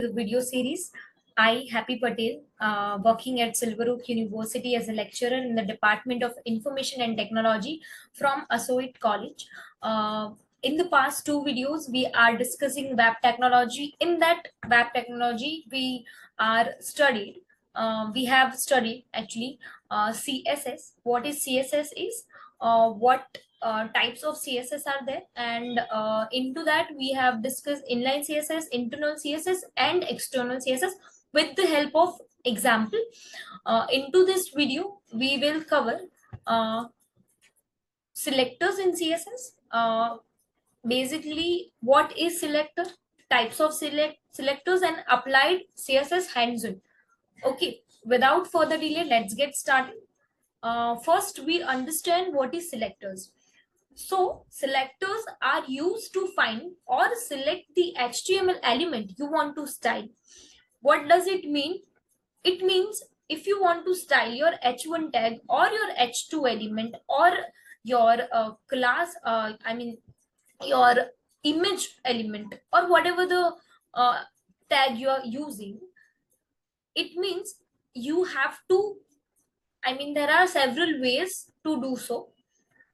The video series. I, Happy Patel, working at Silver Oak University as a lecturer in the Department of Information and Technology from Asoit College. In the past two videos, we are discussing web technology. In that web technology, we have studied actually CSS. What is CSS is, what types of CSS are there, and into that we have discussed inline CSS, internal CSS, and external CSS with the help of example. Into this video, we will cover selectors in CSS. Basically, what is selector, types of selectors, and applied CSS hands-on. Okay, without further delay, let's get started. First, we understand what is selectors. So, selectors are used to find or select the HTML element you want to style. What does it mean? It means if you want to style your H1 tag or your H2 element or your your image element or whatever the tag you are using, it means you have to, there are several ways to do so.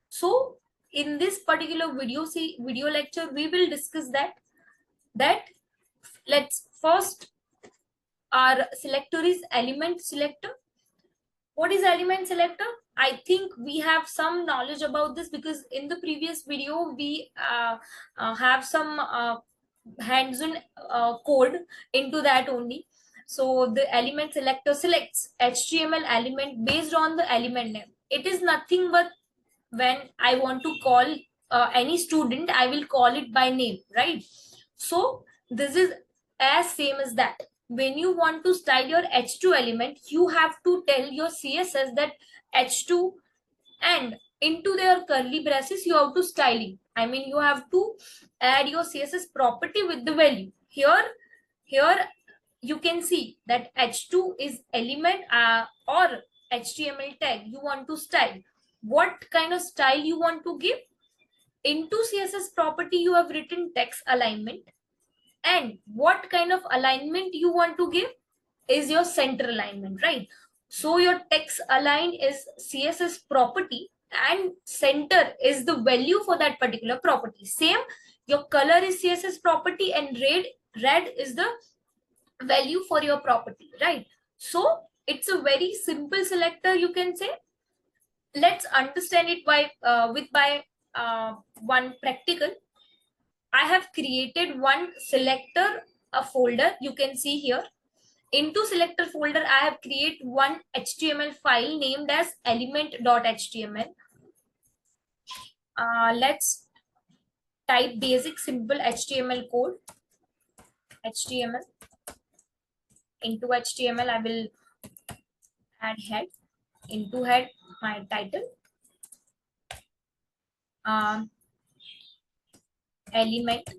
So in this particular video lecture, we will discuss that let's first, our selector is element selector. What is element selector? I think we have some knowledge about this because in the previous video we have some hands-on code into that only. So the element selector selects HTML element based on the element name. It is nothing but when I want to call any student, I will call it by name, right? So this is as same as that. When you want to style your H2 element, you have to tell your CSS that H2, and into their curly braces you have to styling. You have to add your CSS property with the value. Here you can see that H2 is element or HTML tag you want to style. What kind of style you want to give? Into CSS property you have written text alignment, and what kind of alignment you want to give is your center alignment, right? So your text align is CSS property and center is the value for that particular property. Same, your color is CSS property and red is the value for your property, right? So it's a very simple selector, you can say. Let's understand it by one practical. I have created one selector, a folder, you can see here. Into selector folder, I have created one HTML file named as element.html. Let's type basic simple HTML code. HTML. Into HTML, I will add head. Into head, my title. Element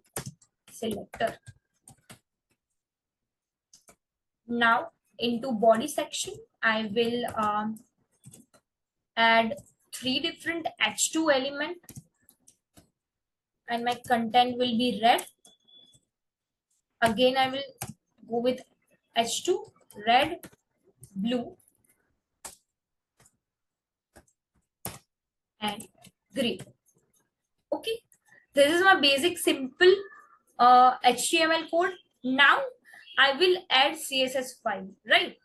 selector. Now into body section, I will add 3 different H2 element, and my content will be red. Again, I will go with H2, red, blue, and green. Okay, this is my basic simple HTML code. Now I will add CSS file, right?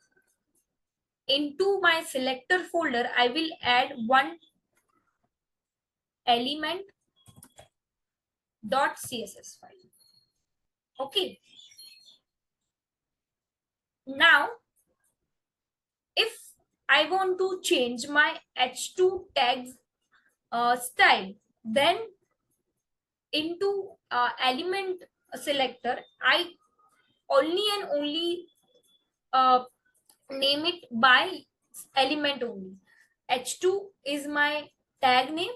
Into my selector folder, I will add one element.css file. Okay. Now, if I want to change my H2 tags style, then into element selector, I only and only name it by element only. H2 is my tag name.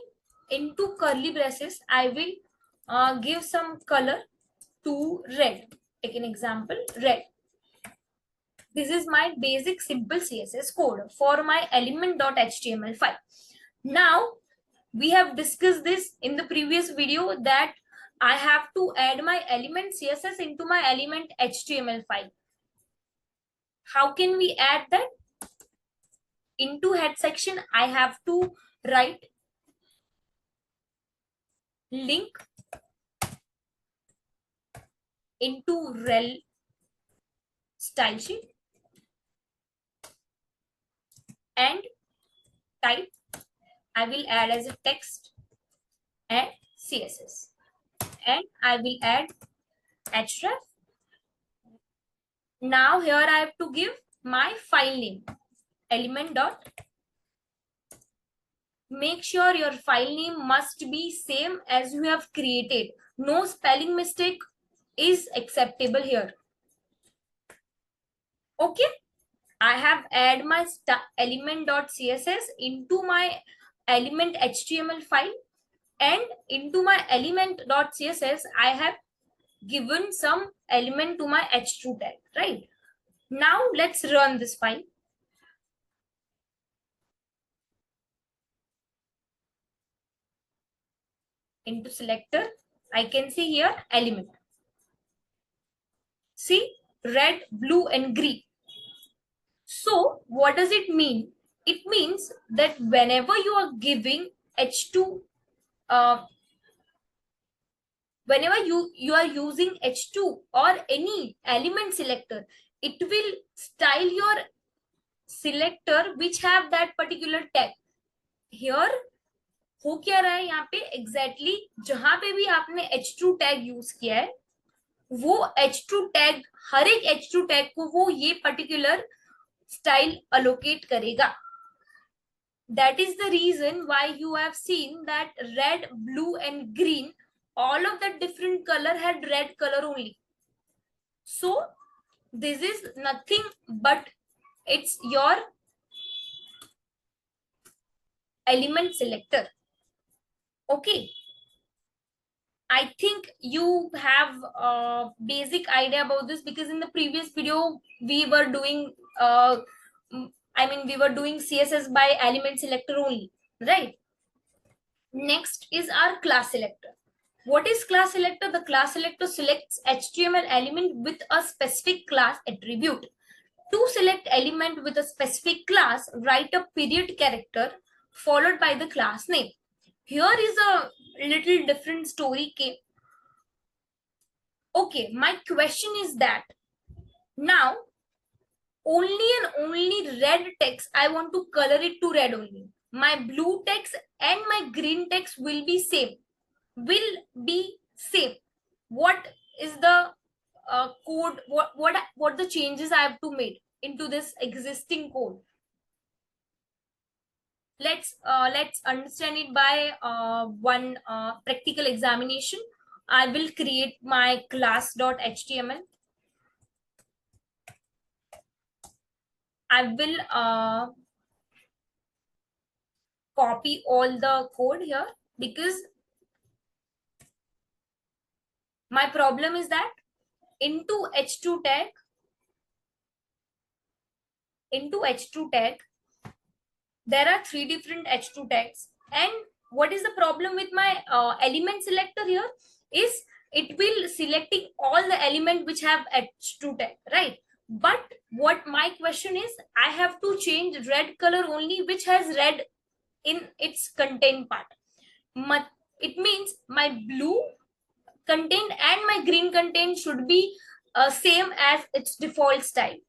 Into curly braces, I will give some color to red. Take an example, red. This is my basic simple CSS code for my element.html file. Now, we have discussed this in the previous video that I have to add my element CSS into my element HTML file. How can we add that? Into head section, I have to write link into rel style sheet and type I will add as a text and CSS, and I will add href. Now here I have to give my file name element dot. Make sure your file name must be same as you have created. No spelling mistake is acceptable here. Okay, I have add my element.css into my element HTML file, and into my element.css I have given some element to my h2 tag, right? Now let's run this file. Into selector, I can see here element. See, red, blue and green. So what does it mean? It means that whenever you are giving h2, whenever you are using h2 or any element selector, it will style your selector which have that particular tag. Here हो क्या रहा है यहाँ पे exactly जहां पे भी आपने h2 टैग यूज किया है वो h2 टैग, हर एक h2 टैग को वो ये पर्टिकुलर स्टाइल अलोकेट करेगा. That is the reason why you have seen that red, blue and green, all of the different color had red color only. So this is nothing but it's your element selector. Okay, I think you have a basic idea about this because in the previous video we were doing we were doing CSS by element selector only, right? Next is our class selector. What is class selector? The class selector selects HTML element with a specific class attribute. To select element with a specific class, write a period character followed by the class name. Here is a little different story. Okay, my question is that now only and only red text, I want to color it to red only. My blue text and my green text will be same. What is the code? What the changes I have to make into this existing code? Let's understand it by one practical examination. I will create my class.html. I will copy all the code here because my problem is that into h2 tag, there are 3 different h2 tags. And what is the problem with my element selector here is it will selecting all the element which have h2 tag, right? But what my question is, I have to change red color only which has red in its content part. It means my blue content and my green content should be same as its default style,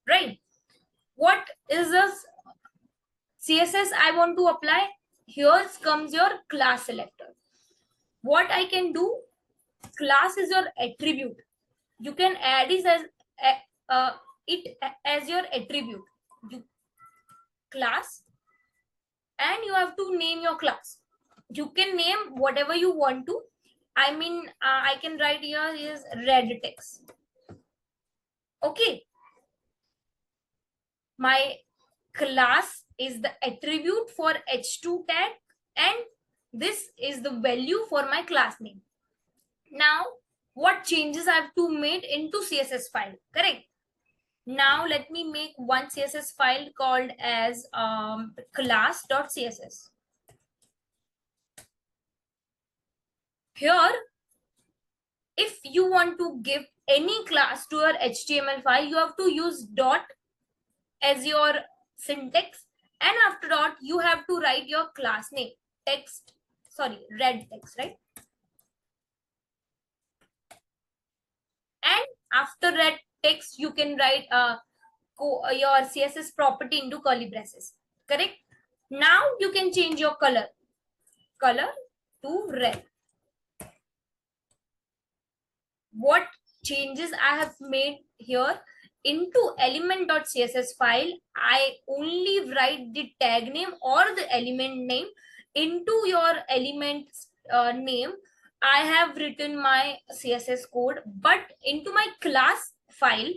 right? What is this CSS I want to apply? Here comes your class selector. What I can do, class is your attribute. You can add it as your attribute, class, and you have to name your class. You can name whatever you want to. I can write here is red text. Okay, my class is the attribute for h2 tag and this is the value for my class name. Now what changes I have to make into CSS file, correct? Now let me make one CSS file called as class.css. Here if you want to give any class to your HTML file, you have to use dot as your syntax, and after dot you have to write your class name, text, sorry, red text, right? And after red text you can write your CSS property into curly braces, correct? Now you can change your color to red. What changes I have made here, into element.css file, I only write the tag name or the element name. Into your element name, I have written my CSS code, but into my class file,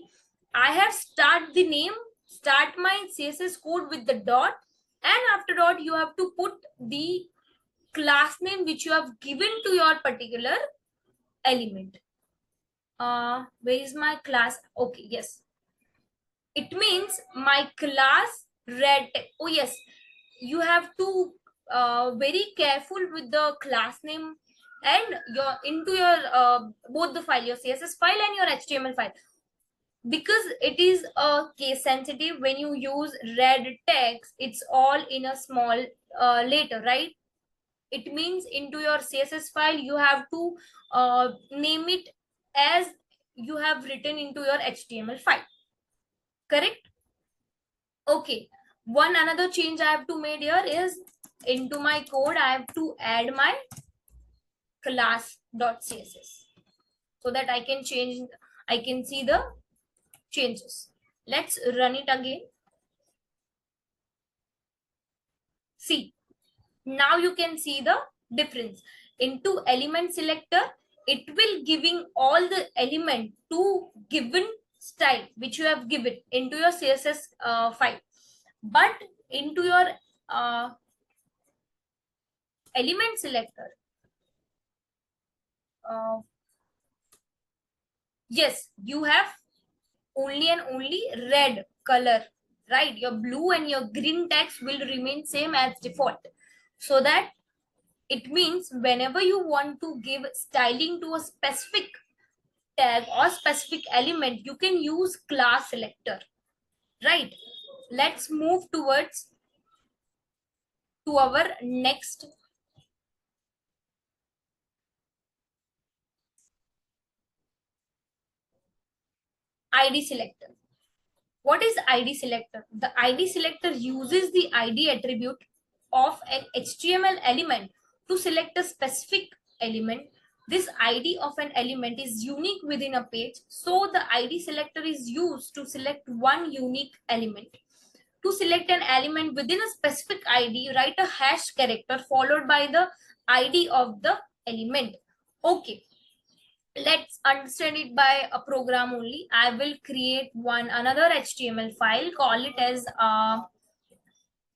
I have start my CSS code with the dot, and after dot you have to put the class name which you have given to your particular element. Where is my class? Okay, yes, it means my class red. Oh yes, you have to very careful with the class name and your into your both the file, your CSS file and your HTML file, because it is a case sensitive. When you use red text, it's all in a small letter, right? It means into your CSS file you have to name it as you have written into your HTML file, correct? Okay, one another change I have to made here is, into my code I have to add my class.css, so that I can see the changes. Let's run it again. See, now you can see the difference. Into element selector, it will giving all the element to given style which you have given into your CSS file, but into your uh, element selector, uh, yes, you have only and only red color, right? Your blue and your green text will remain same as default, so that it means whenever you want to give styling to a specific tag or specific element, you can use class selector, right? Let's move towards to our next ID selector. What is ID selector? The ID selector uses the ID attribute of an HTML element to select a specific element. This ID of an element is unique within a page, so the ID selector is used to select one unique element. To select an element within a specific ID, write a hash character followed by the ID of the element. Okay, let's understand it by a program only. I will create another HTML file, call it as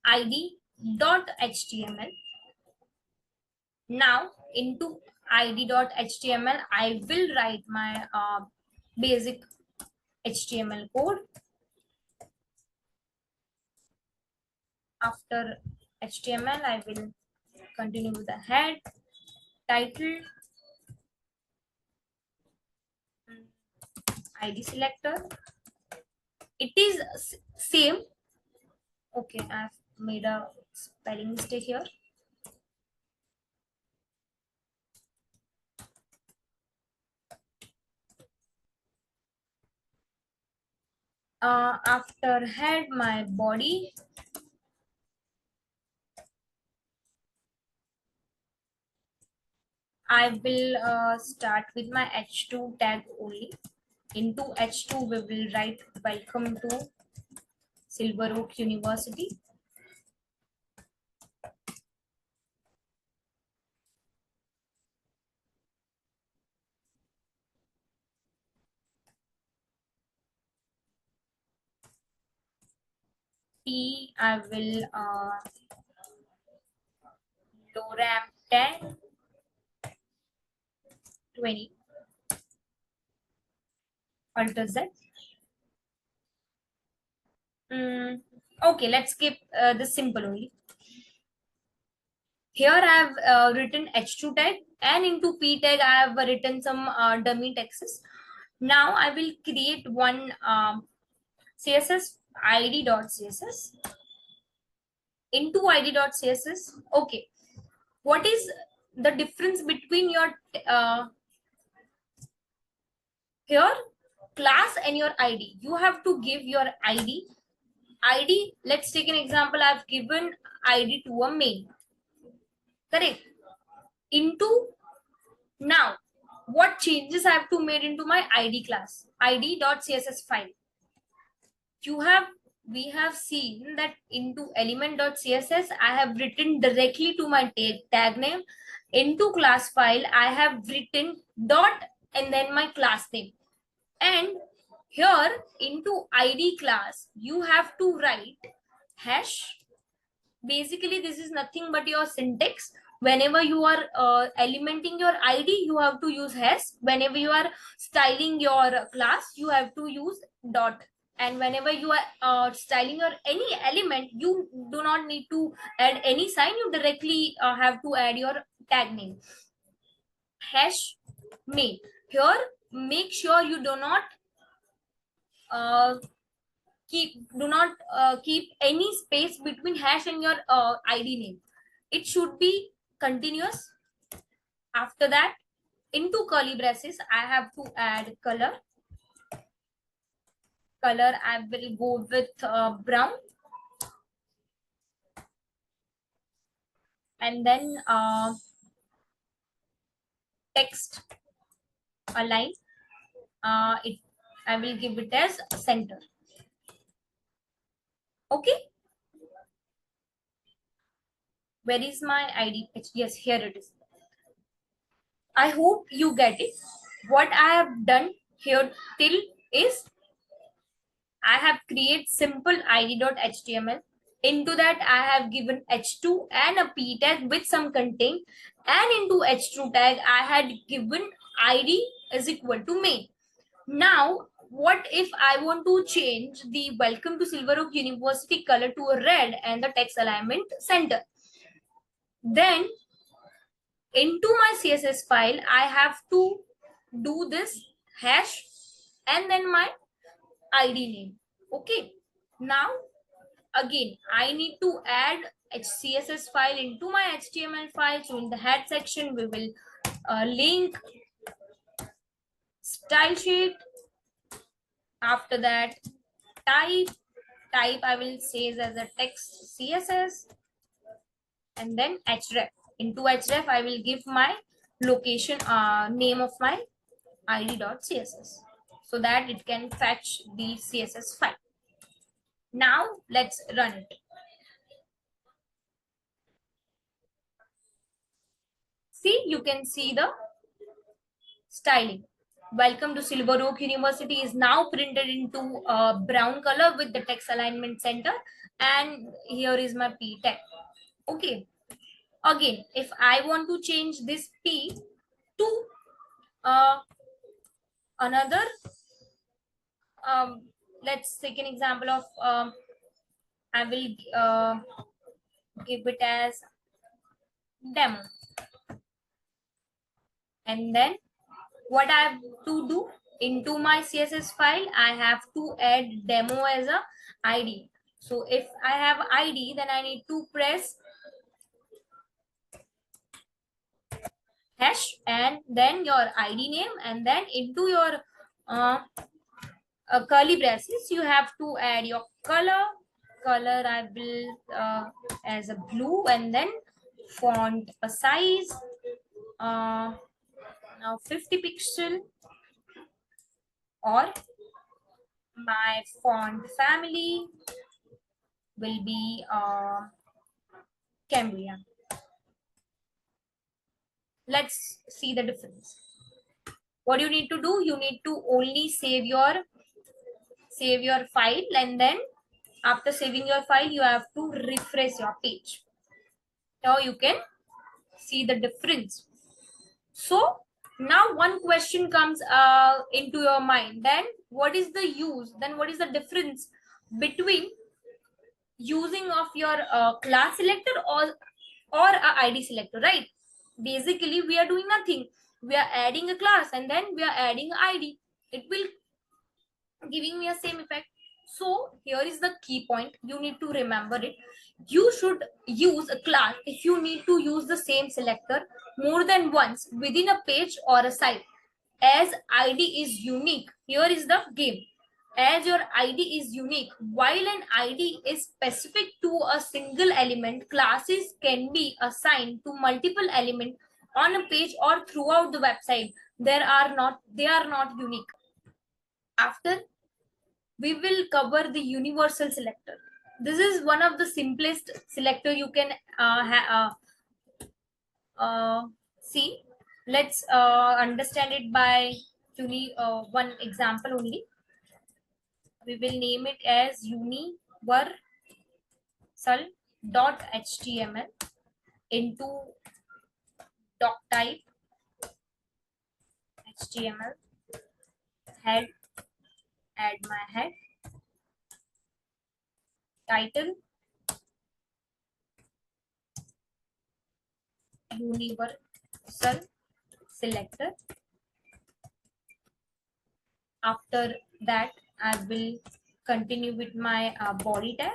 id.html. Now into id.html, I will write my basic HTML code. After HTML, I will continue with the head, title, ID selector. It is same. Okay, I've made a spelling mistake here. After head, my body, I will start with my H2 tag only. Into H2, we will write welcome to Silver Oak University. T, I will low RAM 10, 20, Alt Z. Okay, let's keep this simple only. Here I have written H2 tag and into p tag I have written some dummy texts. Now I will create one css id.css into id.css. Okay, what is the difference between your here class and your id? You have to give your id. Let's take an example. I've given id to a main, correct? Into now what changes I have to made into my id class, id.css file. We have seen that into element.css I have written directly to my tag name. Into class file I have written dot and then my class name. And here into id class you have to write hash. Basically this is nothing but your syntax. Whenever you are elementing your id, you have to use hash. Whenever you are styling your class, you have to use dot. And whenever you are styling your any element, you do not need to add any sign. You directly have to add your tag name, hash main. Here make sure you do not uh, keep any space between hash and your id name. It should be continuous. After that, into curly braces I have to add color. I will go with brown, and then text align. I will give it as center. Okay, where is my id? Yes, here it is. I hope you get it. What I have done here till is I have created simple id.html. Into that I have given h2 and a p tag with some content, and into h2 tag I had given id is equal to main. Now what if I want to change the welcome to Silver Oak University color to a red and the text alignment center? Then into my css file I have to do this hash and then my id name. Okay, now again I need to add css file into my html file. So in the head section we will link style sheet. After that type I will say as a text css, and then href. Into href I will give my location name of my id.css so that it can fetch the css file. Now let's run it. See, you can see the styling. Welcome to Silver Oak University is now printed into brown color with the text alignment center, and here is my p tag. Okay, again if I want to change this p to another, let's take an example of I will give it as demo, and then what I have to do, into my css file I have to add demo as a id. So if I have id, then I need to press hash and then your id name, and then into your curly braces you have to add your color. I will as a blue, and then font size now 50 pixel, or my font family will be Cambrian. Let's see the difference. What you need to do, you need to only save your file, and then after saving your file you have to refresh your page. Now you can see the difference. So now one question comes into your mind, then what is the use, then what is the difference between using of your class selector or a id selector, right? basically we are doing nothing. We are adding a class and then we are adding id. It will giving me a same effect. So here is the key point, you need to remember it. You should use a class if you need to use the same selector more than once within a page or a site, as id is unique. Here is the game. As your id is unique, while an id is specific to a single element, classes can be assigned to multiple elements on a page or throughout the website. They are not unique. After, we will cover the universal selector. This is one of the simplest selector you can see. Let's understand it by one example only. We will name it as universal.html into doc type html head, add my head, title universal selector. After that, I will continue with my body tag.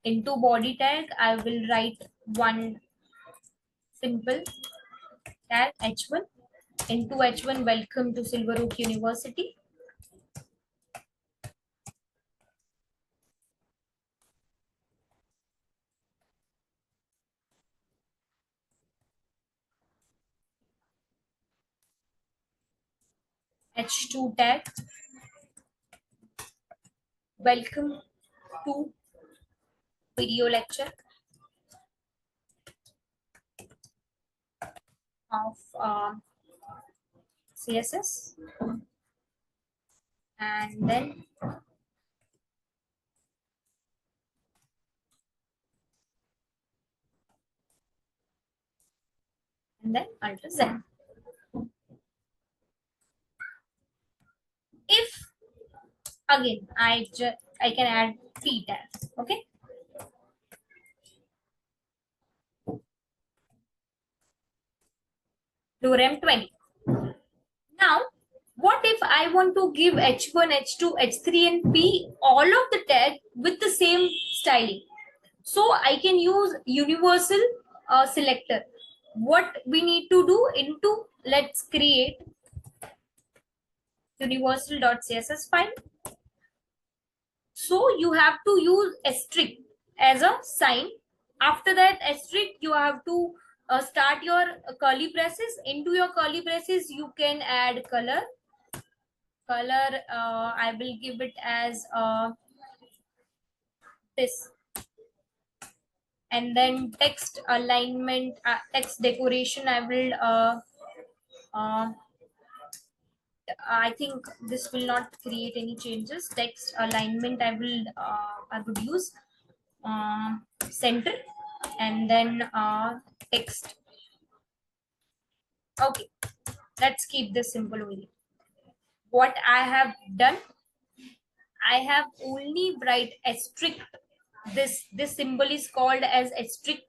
Into body tag, I will write one simple tag h1. Into h1, welcome to Silveroak University. H2 tag, welcome to video lecture of CSS. And then Alt Z. If again I can add p tags, okay. Lorem 20. Now, what if I want to give h1, h2, h3 and p all of the tag with the same styling? So I can use universal selector. What we need to do into, let's create universal.css file. So you have to use asterisk as a sign. After that asterisk, you have to start your curly braces. Into your curly braces, you can add color. I will give it as this. And then text alignment, text decoration, I will I think this will not create any changes. Text alignment, I would use center, and then text. Okay, let's keep this simple only. What I have done, I have only write asterisk. This symbol is called as asterisk,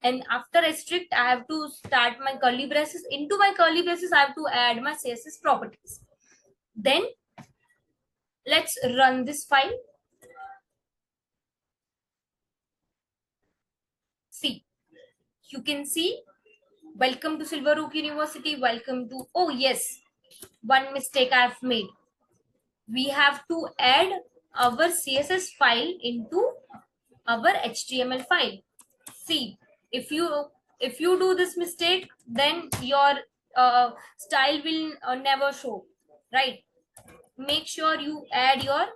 and after asterisk I have to start my curly braces. Into my curly braces I have to add my CSS properties. Then let's run this file. See, you can see welcome to Silveroak University, welcome to, oh yes, one mistake I have made. We have to add our CSS file into our HTML file. See, if you do this mistake, then your style will never show, right? Make sure you add your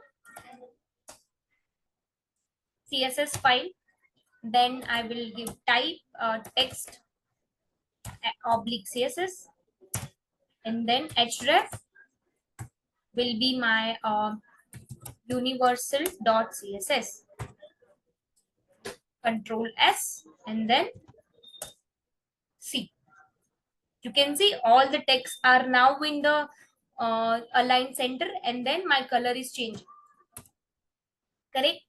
CSS file. Then I will give type text oblique CSS, and then href will be my universal.css. Control S, and then C. You can see all the text are now in the align center, and then my color is changing. Correct?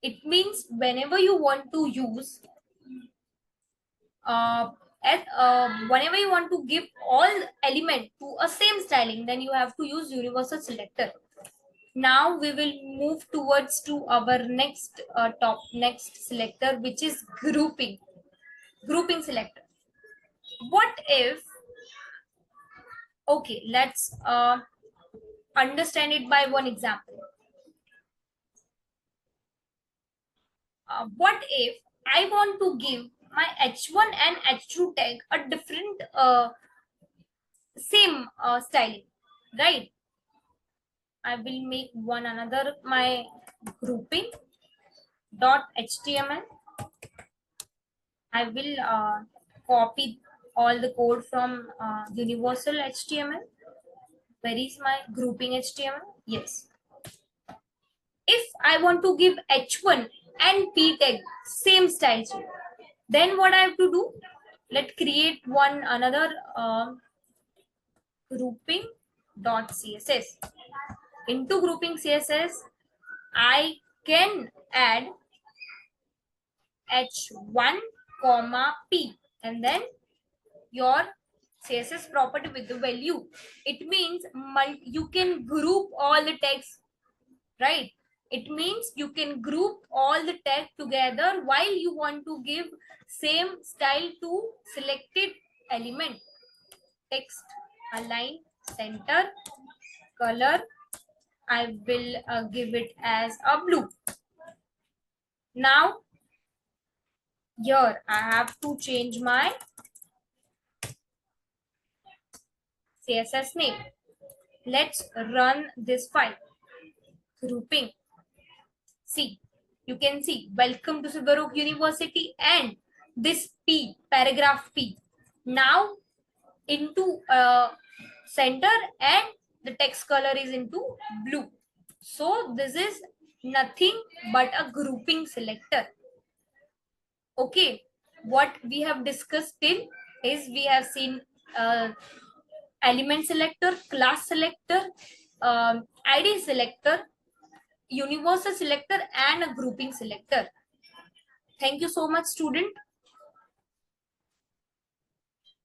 It means whenever you want to use whenever you want to give all element to a same styling, then you have to use universal selector. Now we will move towards to our next selector, which is grouping selector. What if, okay, let's understand it by one example. What if I want to give my h1 and h2 tag a different same styling, right? I will make one another my grouping dot html. I will copy all the code from universal html. Where is my grouping html? Yes. If I want to give h1 and p tag same style, then what I have to do? Let's create one another grouping dot css. Into grouping css, I can add h1 comma p and then your css property with the value. It means you can group all the text, right? It means you can group all the text together while you want to give same style to selected element. Text, align, center, color, I will give it as a blue. Now here I have to change my CSS name. Let's run this file. Grouping. See, you can see welcome to Silver Oak University and this P, paragraph P. Now into center and the text color is into blue. So this is nothing but a grouping selector. Okay, what we have discussed till is we have seen element selector, class selector, ID selector, universal selector and a grouping selector. Thank you so much, student.